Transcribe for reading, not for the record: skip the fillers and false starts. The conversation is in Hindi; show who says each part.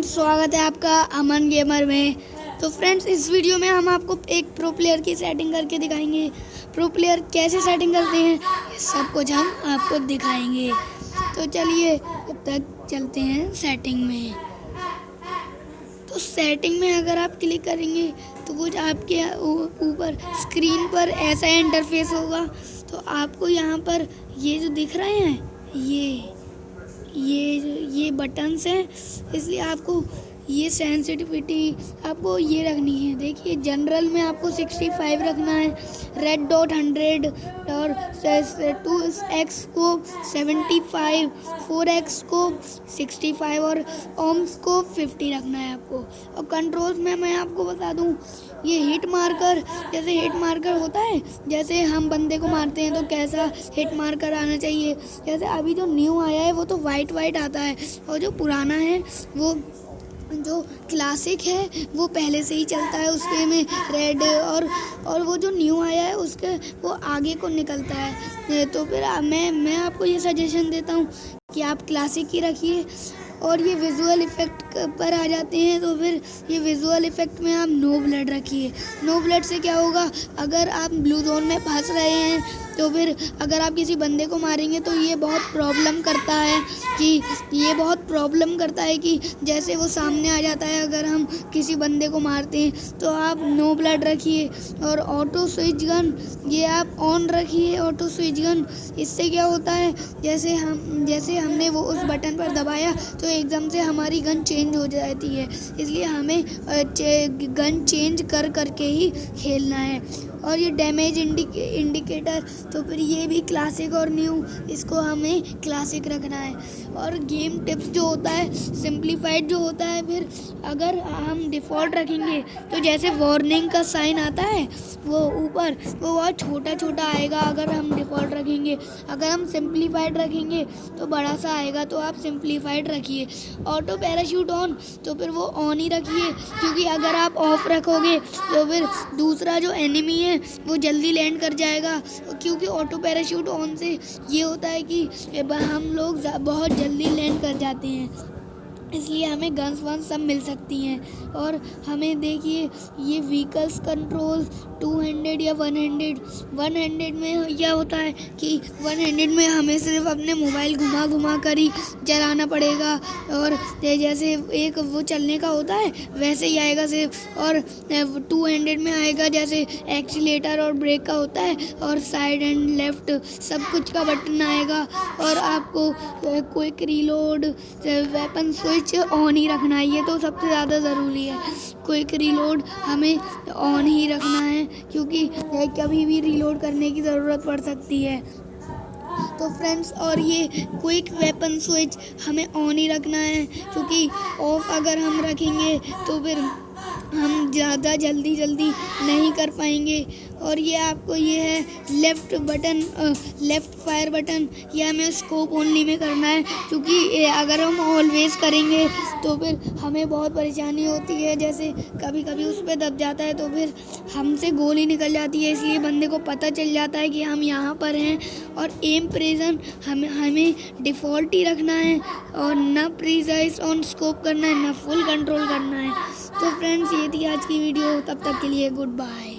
Speaker 1: फ्रेंड्स, स्वागत है आपका अमन गेमर में। तो फ्रेंड्स, इस वीडियो में हम आपको एक प्रो प्लेयर की सेटिंग करके दिखाएंगे। प्रो प्लेयर कैसे सेटिंग करते हैं ये सब कुछ हम आपको दिखाएंगे। तो चलिए अब तक चलते हैं सेटिंग में। तो सेटिंग में अगर आप क्लिक करेंगे तो कुछ आपके ऊपर स्क्रीन पर ऐसा इंटरफेस होगा। तो आपको यहाँ पर ये जो दिख रहे हैं ये बटन्स हैं, इसलिए आपको ये सेंसिटिविटी आपको ये रखनी है। देखिए, जनरल में आपको 65 रखना है, रेड डॉट 100 और 2x को 75, 4x को 65 और ओम्स को 50 रखना है आपको। और कंट्रोल्स में मैं आपको बता दूं, ये हिट मार्कर, जैसे हिट मार्कर होता है, जैसे हम बंदे को मारते हैं तो कैसा हिट मार्कर आना चाहिए। जैसे अभी जो न्यू आया है वो तो वाइट आता है, और जो पुराना है वो जो क्लासिक है वो पहले से ही चलता है, उसके में रेड और वो जो न्यू आया है उसके वो आगे को निकलता है। तो फिर मैं आपको ये सजेशन देता हूँ कि आप क्लासिक ही रखिए। और ये विजुअल इफ़ेक्ट पर आ जाते हैं, तो फिर ये विजुअल इफ़ेक्ट में आप नो ब्लड रखिए। नो ब्लड से क्या होगा, अगर आप ब्लू जोन में फंस रहे हैं तो फिर अगर आप किसी बंदे को मारेंगे तो ये बहुत प्रॉब्लम करता है कि जैसे वो सामने आ जाता है अगर हम किसी बंदे को मारते हैं। तो आप नो ब्लड रखिए। और ऑटो स्विच गन ये आप ऑन रखिए। ऑटो स्विच गन, इससे क्या होता है, जैसे हमने वो उस बटन पर दबाया तो एकदम से हमारी गन चेंज हो जाती है, इसलिए हमें गन चेंज करके ही खेलना है। और ये डैमेज इंडिकेटर, तो फिर ये भी क्लासिक और न्यू, इसको हमें क्लासिक रखना है। और गेम टिप्स जो होता है, सिंप्लीफाइड जो होता है, फिर अगर हम डिफ़ॉल्ट रखेंगे तो जैसे वार्निंग का साइन आता है वो ऊपर वो बहुत छोटा आएगा अगर हम डिफ़ॉल्ट रखेंगे। अगर हम सिंप्लीफाइड रखेंगे तो बड़ा सा आएगा, तो आप सिंप्लीफाइड रखिए। ऑटो पैराशूट ऑन, तो फिर वो ऑन ही रखिए, क्योंकि अगर आप ऑफ रखोगे तो फिर दूसरा जो एनिमी है वो जल्दी लैंड कर जाएगा। क्योंकि ऑटो पैराशूट ऑन से ये होता है कि हम लोग बहुत जल्दी लैंड कर जाते हैं, इसलिए हमें गन्स वन्स सब मिल सकती हैं। और हमें देखिए, ये व्हीकल्स कंट्रोल 200 या 100 में क्या होता है कि 100 में हमें सिर्फ अपने मोबाइल घुमा कर ही चलाना पड़ेगा, और जैसे एक वो चलने का होता है वैसे ही आएगा सिर्फ। और 200 में आएगा जैसे एक्सीलेटर और ब्रेक का होता है, और साइड एंड लेफ्ट सब कुछ का बटन आएगा। और आपको quick reload, weapon switch on ही रखना है, ये तो सबसे ज़्यादा ज़रूरी है। क्विक रीलोड हमें ऑन ही रखना है, क्योंकि कभी भी रीलोड करने की ज़रूरत पड़ सकती है। तो फ्रेंड्स, और ये क्विक वेपन स्विच हमें ऑन ही रखना है, क्योंकि ऑफ अगर हम रखेंगे तो फिर हम ज़्यादा जल्दी नहीं कर पाएंगे। और ये आपको ये है लेफ़्ट फायर बटन, ये हमें स्कोप ओनली में करना है, क्योंकि अगर हम ऑलवेज करेंगे तो फिर हमें बहुत परेशानी होती है। जैसे कभी उस पर दब जाता है तो फिर हमसे गोली निकल जाती है, इसलिए बंदे को पता चल जाता है कि हम यहाँ पर हैं। और एम प्रेजन हमें डिफ़ॉल्ट ही रखना है, और ना प्रीसाइज ऑन स्कोप करना है, ना फुल कंट्रोल करना है। तो फ्रेंड्स, ये थी आज की वीडियो। तब तक के लिए गुड बाय।